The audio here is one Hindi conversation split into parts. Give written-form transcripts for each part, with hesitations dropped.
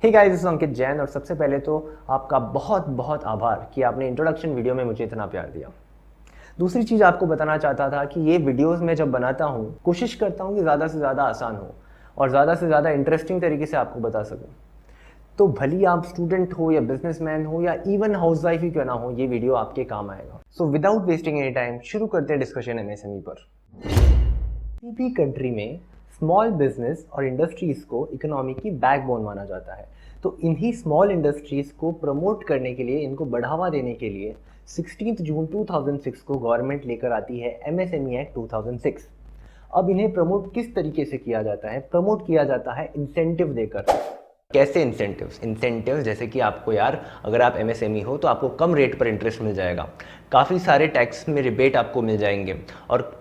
हे गाइस, दिस इज अंकित जैन और सबसे पहले तो आपका बहुत बहुत आभार कि आपने इंट्रोडक्शन वीडियो में मुझे इतना प्यार दिया। दूसरी चीज़ आपको बताना चाहता था कि ये वीडियोस मैं जब बनाता हूँ कोशिश करता हूँ कि ज़्यादा से ज़्यादा आसान हो और ज़्यादा से ज़्यादा इंटरेस्टिंग तरीके से आपको बता सकूँ। तो भली आप स्टूडेंट हो या बिजनेसमैन हो या इवन हाउसवाइफ ही क्यों ना हो, ये वीडियो आपके काम आएगा। So without wasting any time शुरू करते हैं डिस्कशन एमएसएमई पर। किसी भी कंट्री में स्मॉल बिजनेस और इंडस्ट्रीज को इकोनॉमी की बैकबोन माना जाता है। तो इन्हीं स्मॉल इंडस्ट्रीज को प्रमोट करने के लिए, इनको बढ़ावा देने के लिए 16 जून 2006 को गवर्नमेंट लेकर आती है एमएसएमई एक्ट 2006। अब इन्हें प्रमोट किस तरीके से किया जाता है? प्रमोट किया जाता है इंसेंटिव देकर। कैसे इंसेंटिव्स? इंसेंटिव्स जैसे कि आपको यार, अगर आप एमएसएमई हो तो आपको कम रेट पर इंटरेस्ट मिल जाएगा, काफ़ी सारे टैक्स में रिबेट आपको मिल जाएंगे, और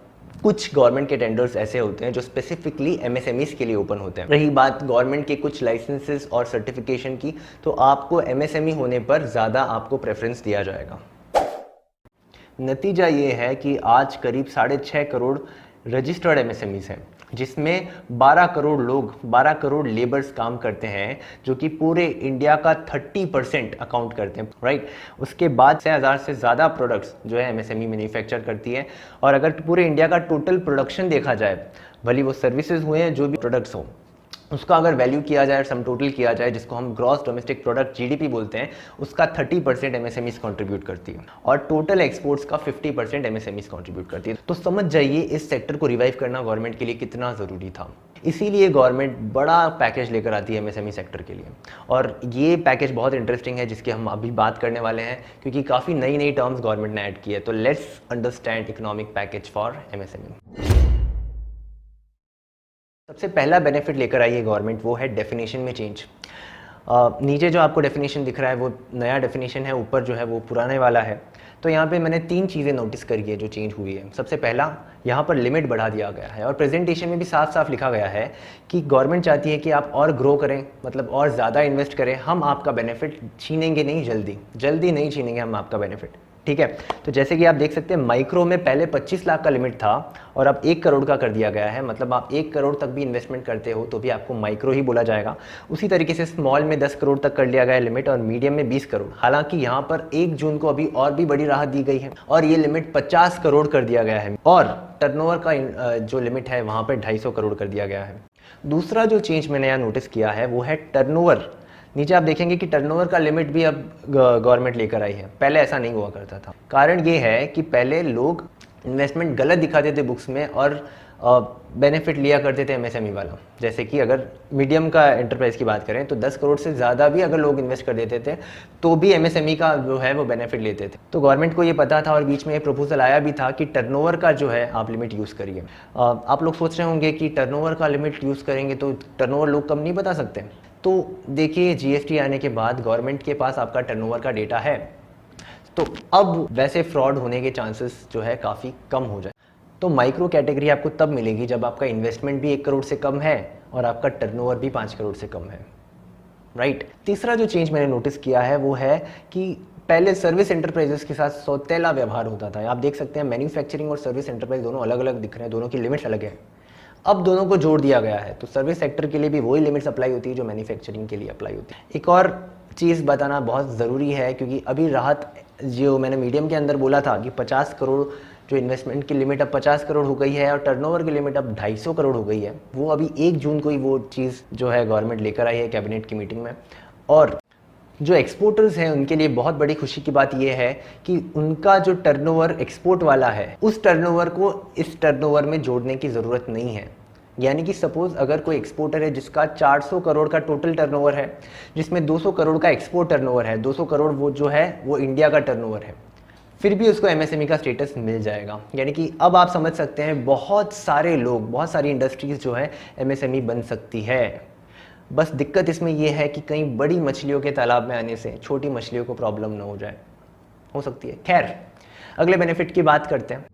कुछ गवर्नमेंट के टेंडर्स ऐसे होते हैं जो स्पेसिफिकली एमएसएमईज के लिए ओपन होते हैं। रही बात गवर्नमेंट के कुछ लाइसेंसेस और सर्टिफिकेशन की, तो आपको एमएसएमई होने पर ज़्यादा आपको प्रेफरेंस दिया जाएगा। नतीजा ये है कि आज करीब 6.5 करोड़ रजिस्टर्ड एमएसएमईज हैं, जिसमें 12 करोड़ लोग, 12 करोड़ लेबर्स काम करते हैं, जो कि पूरे इंडिया का 30% अकाउंट करते हैं, राइट। उसके बाद 6,000 से ज़्यादा प्रोडक्ट्स जो है एमएसएमई मैन्युफैक्चर करती है। और अगर पूरे इंडिया का टोटल प्रोडक्शन देखा जाए, भले वो सर्विसेज हुए हैं, जो भी प्रोडक्ट्स हों, उसका अगर वैल्यू किया जाए, सम टोटल किया जाए, जिसको हम ग्रॉस डोमेस्टिक प्रोडक्ट जीडीपी बोलते हैं, उसका 30% एमएसएमईज कंट्रीब्यूट करती है और टोटल एक्सपोर्ट्स का 50% एमएसएमईज कंट्रीब्यूट करती है। तो समझ जाइए इस सेक्टर को रिवाइव करना गवर्नमेंट के लिए कितना ज़रूरी था। इसीलिए गवर्नमेंट बड़ा पैकेज लेकर आती है एमएसएमई सेक्टर के लिए, और ये पैकेज बहुत इंटरेस्टिंग है जिसकी हम अभी बात करने वाले हैं, क्योंकि काफ़ी नई नई टर्म्स गवर्नमेंट ने ऐड की है। तो let's understand economic package for MSME. सबसे पहला बेनिफिट लेकर आई है गवर्नमेंट, वो है डेफिनेशन में चेंज। नीचे जो आपको डेफिनेशन दिख रहा है वो नया डेफिनेशन है, ऊपर जो है वो पुराने वाला है। तो यहाँ पे मैंने 3 चीज़ें नोटिस करी है जो चेंज हुई है। सबसे पहला, यहाँ पर लिमिट बढ़ा दिया गया है, और प्रेजेंटेशन में भी साफ साफ लिखा गया है कि गवर्नमेंट चाहती है कि आप और ग्रो करें, मतलब और ज़्यादा इन्वेस्ट करें। हम आपका बेनिफिट छीनेंगे नहीं, जल्दी नहीं छीनेंगे हम आपका बेनिफिट, ठीक है। तो जैसे कि आप देख सकते हैं, माइक्रो में पहले 25 लाख का लिमिट था और अब 1 करोड़ का कर दिया गया है। मतलब आप 1 करोड़ तक भी इन्वेस्टमेंट करते हो तो भी आपको माइक्रो ही बोला जाएगा। उसी तरीके से स्मॉल में 10 करोड़ तक कर लिया गया है लिमिट, और मीडियम में 20 करोड़। हालांकि यहाँ पर 1 जून को अभी और भी बड़ी राहत दी गई है और ये लिमिट 50 करोड़ कर दिया गया है, और टर्नओवर का जो लिमिट है वहाँ पर 250 करोड़ कर दिया गया है। दूसरा जो चेंज मैंने यहाँ नोटिस किया है वो है टर्नओवर। नीचे आप देखेंगे कि टर्नओवर का लिमिट भी अब गवर्नमेंट लेकर आई है, पहले ऐसा नहीं हुआ करता था। कारण ये है कि पहले लोग इन्वेस्टमेंट गलत दिखाते थे बुक्स में और बेनिफिट लिया करते थे एमएसएमई वाला। जैसे कि अगर मीडियम का एंटरप्राइज की बात करें तो 10 करोड़ से ज़्यादा भी अगर लोग इन्वेस्ट कर देते थे तो भी एमएसएमई का जो है वो बेनिफिट लेते थे। तो गवर्नमेंट को ये पता था, और बीच में ये प्रपोजल आया भी था कि टर्नओवर का जो है आप लिमिट यूज़ करिए। आप लोग सोच रहे होंगे कि टर्नओवर का लिमिट यूज़ करेंगे तो टर्नओवर लोग कम नहीं बता सकते। तो देखिए, जीएसटी आने के बाद गवर्नमेंट के पास आपका टर्नओवर का डेटा है, तो अब वैसे फ्रॉड होने के चांसेस जो है काफ़ी कम हो जाए। तो माइक्रो कैटेगरी आपको तब मिलेगी जब आपका इन्वेस्टमेंट भी 1 करोड़ से कम है और आपका टर्नओवर भी 5 करोड़ से कम है, राइट। तीसरा जो चेंज मैंने नोटिस किया है वो है कि पहले सर्विस एंटरप्राइजेस के साथ सौतेला व्यवहार होता था। आप देख सकते हैं मैन्युफैक्चरिंग और सर्विस एंटरप्राइज दोनों अलग अलग दिख रहे हैं, दोनों की लिमिट्स अलग है। अब दोनों को जोड़ दिया गया है, तो सर्विस सेक्टर के लिए भी वही लिमिट्स अप्लाई होती है जो मैन्युफैक्चरिंग के लिए अप्लाई होती है। एक और चीज़ बताना बहुत ज़रूरी है, क्योंकि अभी राहत जो मैंने मीडियम के अंदर बोला था कि 50 करोड़ जो इन्वेस्टमेंट की लिमिट अब 50 करोड़ हो गई है और टर्नओवर की लिमिट अब 250 करोड़ हो गई है, वो अभी 1 जून को ही वो चीज़ जो है गवर्नमेंट लेकर आई है कैबिनेट की मीटिंग में। और जो एक्सपोर्टर्स हैं उनके लिए बहुत बड़ी खुशी की बात यह है कि उनका जो टर्नओवर एक्सपोर्ट वाला है, उस टर्नओवर को इस टर्नओवर में जोड़ने की ज़रूरत नहीं है। यानी कि सपोज अगर कोई एक्सपोर्टर है जिसका 400 करोड़ का टोटल टर्नओवर है, जिसमें 200 करोड़ का एक्सपोर्ट टर्नओवर है, 200 करोड़ वो जो है वो इंडिया का टर्नओवर है, फिर भी उसको एमएसएमई का स्टेटस मिल जाएगा। यानी कि अब आप समझ सकते हैं बहुत सारे लोग, बहुत सारी इंडस्ट्रीज़ जो है एमएसएमई बन सकती है। बस दिक्कत इसमें यह है कि कहीं बड़ी मछलियों के तालाब में आने से छोटी मछलियों को प्रॉब्लम ना हो जाए, हो सकती है। खैर, अगले बेनिफिट की बात करते हैं।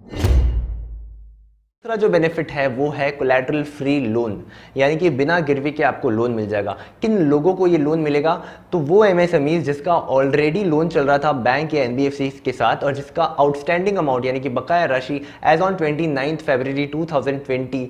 दूसरा जो बेनिफिट है वो है कोलैटरल फ्री लोन, यानी कि बिना गिरवी के आपको लोन मिल जाएगा। किन लोगों को ये लोन मिलेगा? तो वो एमएसएमईज जिसका ऑलरेडी लोन चल रहा था बैंक या एनबीएफसी के साथ, और जिसका आउटस्टैंडिंग अमाउंट यानी कि बकाया राशि एज ऑन 29 फरवरी 2020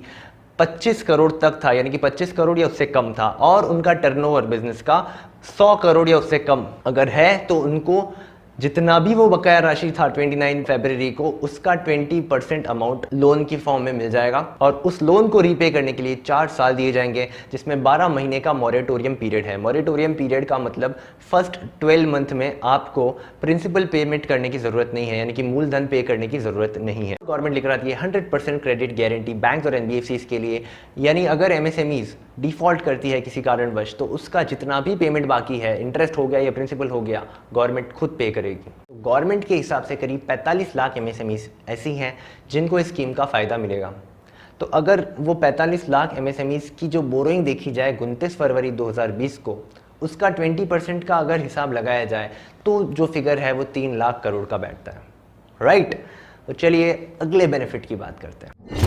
25 करोड़ तक था, यानी कि 25 करोड़ या उससे कम था, और उनका टर्नओवर बिजनेस का 100 करोड़ या उससे कम अगर है, तो उनको जितना भी वो बकाया राशि था 29 फरवरी को, उसका 20% अमाउंट लोन की फॉर्म में मिल जाएगा, और उस लोन को रीपे करने के लिए 4 साल दिए जाएंगे, जिसमें 12 महीने का मॉरेटोरियम पीरियड है। मॉरेटोरियम पीरियड का मतलब फर्स्ट 12 मंथ में आपको प्रिंसिपल पेमेंट करने की जरूरत नहीं है, यानी कि मूलधन पे करने की जरूरत नहीं है। गवर्नमेंट लेकर आती है 100% क्रेडिट गारंटी बैंक और एनबीएफसीज के लिए, यानी अगर एमएसएमईज डिफॉल्ट करती है किसी कारणवश, तो उसका जितना भी पेमेंट बाकी है, इंटरेस्ट हो गया या प्रिंसिपल हो गया, गवर्नमेंट खुद पे करेगी। गवर्नमेंट के हिसाब से करीब 45 लाख एमएसएमईज ऐसी हैं जिनको इस स्कीम का फायदा मिलेगा। तो अगर वो 45 लाख एमएसएमईज की जो बोरोइंग देखी जाए 29 फरवरी 2020 को, उसका 20% का अगर हिसाब लगाया जाए, तो जो फिगर है वो 3 लाख करोड़ का बैठता है। राइट, तो चलिए अगले बेनिफिट की बात करते हैं।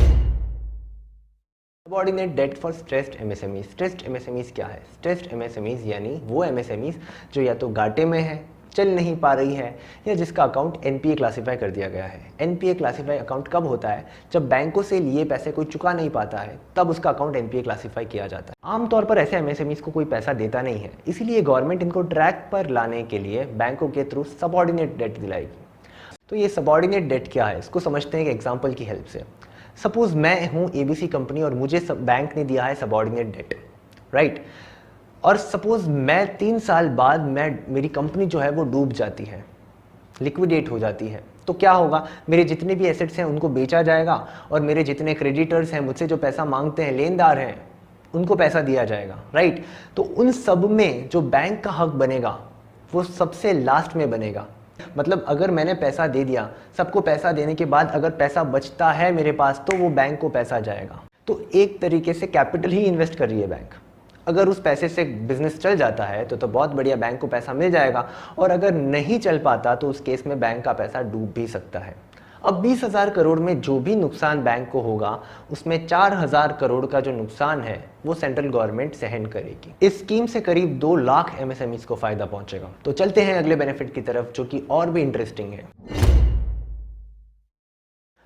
Subordinate debt for stressed MSMEs. Stressed MSMEs क्या है? स्ट्रेस्ड एमएसएमईज यानी वो एमएसएमईज जो या तो घाटे में है, चल नहीं पा रही है, या जिसका अकाउंट एनपीए क्लासिफाई कर दिया गया है। एनपीए क्लासिफाई अकाउंट कब होता है? जब बैंकों से लिए पैसे कोई चुका नहीं पाता है, तब उसका अकाउंट एनपीए क्लासिफाई किया जाता है। आमतौर पर ऐसे एमएसएमईज को कोई पैसा देता नहीं है, इसीलिए गवर्नमेंट इनको ट्रैक पर लाने के लिए बैंकों के थ्रू सबऑर्डिनेट डेट दिलाएगी। तो ये सबऑर्डिनेट डेट क्या है, इसको समझते हैं एक एग्जाम्पल की हेल्प से। सपोज मैं हूँ एबीसी कंपनी और मुझे बैंक ने दिया है सबऑर्डिनेट डेट, राइट। और सपोज मैं 3 साल बाद मेरी कंपनी जो है वो डूब जाती है, लिक्विडेट हो जाती है, तो क्या होगा? मेरे जितने भी एसेट्स हैं उनको बेचा जाएगा, और मेरे जितने क्रेडिटर्स हैं, मुझसे जो पैसा मांगते हैं, लेनदार हैं, उनको पैसा दिया जाएगा, राइट। तो उन सब में जो बैंक का हक बनेगा वो सबसे लास्ट में बनेगा। मतलब अगर मैंने पैसा दे दिया, सबको पैसा देने के बाद अगर पैसा बचता है मेरे पास, तो वो बैंक को पैसा जाएगा। तो एक तरीके से कैपिटल ही इन्वेस्ट कर रही है बैंक। अगर उस पैसे से बिजनेस चल जाता है तो बहुत बढ़िया, बैंक को पैसा मिल जाएगा, और अगर नहीं चल पाता तो उस केस में बैंक का पैसा डूब भी सकता है। अब 20,000 करोड़ में जो भी नुकसान बैंक को होगा, उसमें 4,000 करोड़ का जो नुकसान है वो सेंट्रल गवर्नमेंट सहन करेगी। इस स्कीम से करीब 2 लाख एमएसएमईज को फायदा पहुंचेगा। तो चलते हैं अगले बेनिफिट की तरफ, जो कि और भी इंटरेस्टिंग है।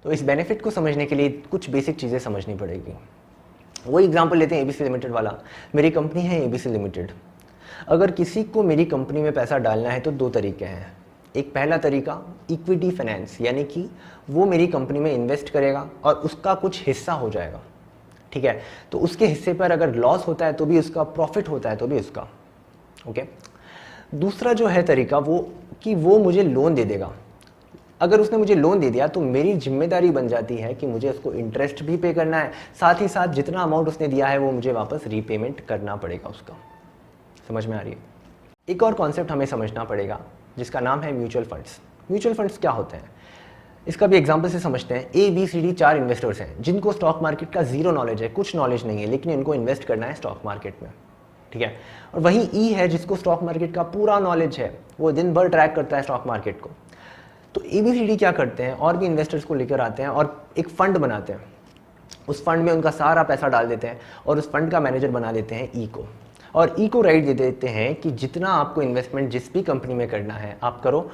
तो इस बेनिफिट को समझने के लिए कुछ बेसिक चीजें समझनी पड़ेगी। वो एग्जाम्पल लेते हैं एबीसी लिमिटेड वाला। मेरी कंपनी है एबीसी लिमिटेड। अगर किसी को मेरी कंपनी में पैसा डालना है तो 2 तरीके हैं। एक पहला तरीका इक्विटी फाइनेंस, यानी कि वो मेरी कंपनी में इन्वेस्ट करेगा और उसका कुछ हिस्सा हो जाएगा, ठीक है। तो उसके हिस्से पर अगर लॉस होता है तो भी उसका, प्रॉफिट होता है तो भी उसका, ओके। दूसरा जो है तरीका वो कि वो मुझे लोन दे देगा। अगर उसने मुझे लोन दे दिया तो मेरी जिम्मेदारी बन जाती है कि मुझे उसको इंटरेस्ट भी पे करना है, साथ ही साथ जितना अमाउंट उसने दिया है वो मुझे वापस रीपेमेंट करना पड़ेगा उसका। समझ में आ रही है? एक और कॉन्सेप्ट हमें समझना पड़ेगा जिसका नाम है म्यूचुअल फंड्स। म्यूचुअल फंड्स क्या होते हैं, इसका भी एग्जांपल से समझते हैं। ABCD 4 इन्वेस्टर्स हैं जिनको स्टॉक मार्केट का जीरो नॉलेज है, कुछ नॉलेज नहीं है, लेकिन इनको इन्वेस्ट करना है स्टॉक मार्केट में, ठीक है। और वहीं E है जिसको स्टॉक मार्केट का पूरा नॉलेज है, वो दिन भर ट्रैक करता है स्टॉक मार्केट को। तो ABCD क्या करते हैं, और भी इन्वेस्टर्स को लेकर आते हैं और एक फंड बनाते हैं। उस फंड में उनका सारा पैसा डाल देते हैं और उस फंड का मैनेजर बना देते हैं E को, और E को राइट दे देते हैं कि जितना आपको इन्वेस्टमेंट जिस भी कंपनी में करना है आप करो,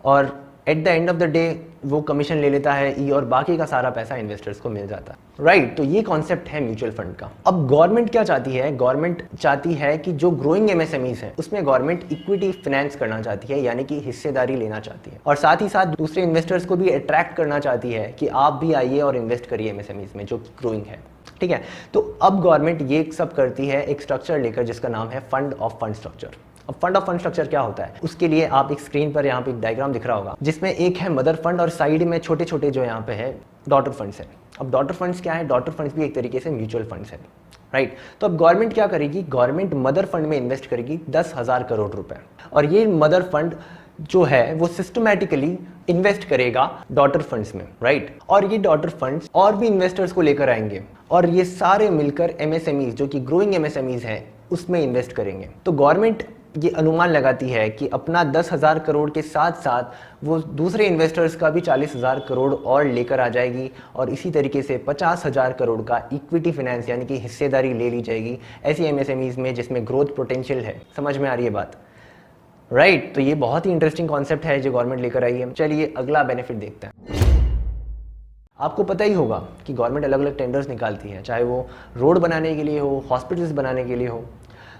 और at the end of the day वो कमीशन ले लेता है E, और बाकी का सारा पैसा इन्वेस्टर्स को मिल जाता है, राइट। तो ये कॉन्सेप्ट है म्यूचुअल फंड का। अब गवर्नमेंट क्या चाहती है? गवर्नमेंट चाहती है कि जो ग्रोइंग MSMEs है उसमें गवर्नमेंट इक्विटी फाइनेंस करना चाहती है, यानी कि हिस्सेदारी लेना चाहती है, और साथ ही साथ दूसरे इन्वेस्टर्स को भी अट्रैक्ट करना चाहती है कि आप भी आइए और इन्वेस्ट करिए MSMEs में जो ग्रोइंग है, ठीक है। तो अब गवर्नमेंट ये सब करती है एक स्ट्रक्चर लेकर जिसका नाम है फंड ऑफ फंड स्ट्रक्चर। अब फंड ऑफ फंड स्ट्रक्चर क्या होता है, उसके लिए आप एक स्क्रीन पर यहाँ पे एक डायग्राम दिख रहा होगा जिसमें एक है मदर फंड और साइड में छोटे छोटे जो यहाँ पे है डॉटर फंड्स है। अब डॉटर फंड्स क्या है? डॉटर फंड्स भी एक तरीके से म्यूचुअल फंड्स है, राइट। तो अब गवर्नमेंट क्या करेगी? गवर्नमेंट मदर फंड में इन्वेस्ट करेगी 10,000 करोड़ रुपए, और ये मदर फंड जो है वो सिस्टमैटिकली इन्वेस्ट करेगा डॉटर फंड्स में, राइट। और ये डॉटर फंड्स और भी इन्वेस्टर्स को लेकर आएंगे और ये सारे मिलकर MSMEs जो कि ग्रोइंग MSMEs हैं उसमें इन्वेस्ट करेंगे। तो गवर्नमेंट ये अनुमान लगाती है कि अपना 10,000 करोड़ के साथ साथ वो दूसरे इन्वेस्टर्स का भी 40,000 करोड़ और लेकर आ जाएगी, और इसी तरीके से 50,000 करोड़ का इक्विटी फाइनेंस यानी कि हिस्सेदारी ले ली जाएगी ऐसी MSMEs में जिसमें ग्रोथ पोटेंशियल है। समझ में आ रही है बात, राइट। तो ये बहुत ही इंटरेस्टिंग कॉन्सेप्ट है जो गवर्नमेंट लेकर आई है। चलिए अगला बेनिफिट देखते हैं। आपको पता ही होगा कि गवर्नमेंट अलग अलग टेंडर्स निकालती है, चाहे वो रोड बनाने के लिए हो, हॉस्पिटल्स बनाने के लिए हो।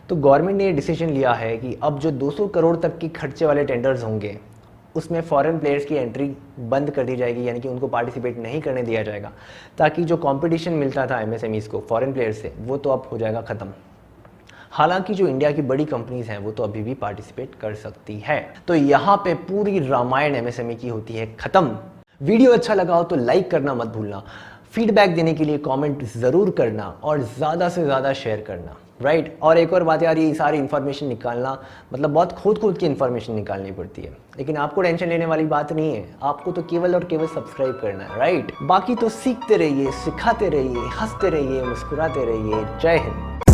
तो गवर्नमेंट ने ये डिसीजन लिया है कि अब जो 200 करोड़ तक की खर्चे वाले टेंडर्स होंगे उसमें फॉरेन प्लेयर्स की एंट्री बंद कर दी जाएगी, यानी कि उनको पार्टिसिपेट नहीं करने दिया जाएगा, ताकि जो कंपटीशन मिलता था एमएसएमईज को फॉरेन प्लेयर्स से वो तो अब हो जाएगा ख़त्म। हालांकि जो इंडिया की बड़ी कंपनीज हैं वो तो अभी भी पार्टिसिपेट कर सकती है। तो यहाँ पे पूरी रामायण एमएसएमई की होती है ख़त्म। वीडियो अच्छा लगा हो तो लाइक करना मत भूलना, फीडबैक देने के लिए कमेंट ज़रूर करना और ज़्यादा से ज़्यादा शेयर करना, राइट। और एक और बात यार, ये सारी इन्फॉर्मेशन निकालना मतलब बहुत खोद की इन्फॉर्मेशन निकालनी पड़ती है, लेकिन आपको टेंशन लेने वाली बात नहीं है, आपको तो केवल और केवल सब्सक्राइब करना है, राइट। बाकी तो सीखते रहिए, सिखाते रहिए, हंसते रहिए, मुस्कुराते रहिए। जय हिंद।